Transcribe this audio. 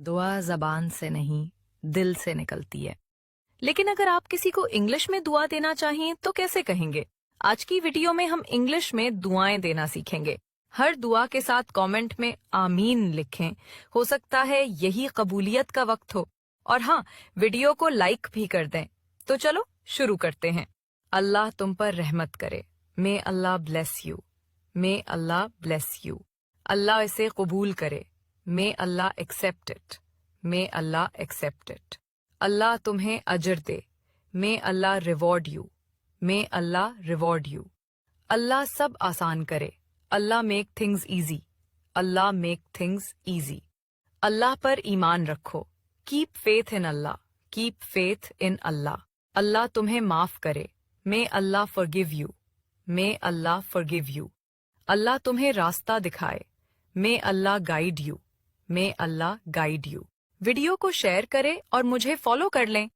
दुआ ज़बान से नहीं, दिल से निकलती है। लेकिन अगर आप किसी को इंग्लिश में दुआ देना चाहें तो कैसे कहेंगे? आज की वीडियो में हम इंग्लिश में दुआएं देना सीखेंगे। हर दुआ के साथ कमेंट में आमीन लिखें। हो सकता है यही कबूलियत का वक्त हो। और हाँ, वीडियो को लाइक भी कर दें। तो चलो शुरू करते हैं। अल्लाह तुम पर रहमत करे। May Allah bless you. May Allah bless you. अल्लाह इसे कबूल करे। May Allah accept it. May Allah accept it. अल्लाह तुम्हें अजर दे। May Allah reward you. May Allah reward you. अल्लाह सब आसान करे। Allah make things easy. Allah make things easy. अल्लाह पर ईमान रखो। Keep faith in Allah. Keep faith in Allah. अल्लाह तुम्हें माफ करे। May Allah forgive you. May Allah forgive you. अल्लाह तुम्हें रास्ता दिखाए। May Allah guide you. May Allah guide you. Video को शेयर करें और मुझे फॉलो कर लें।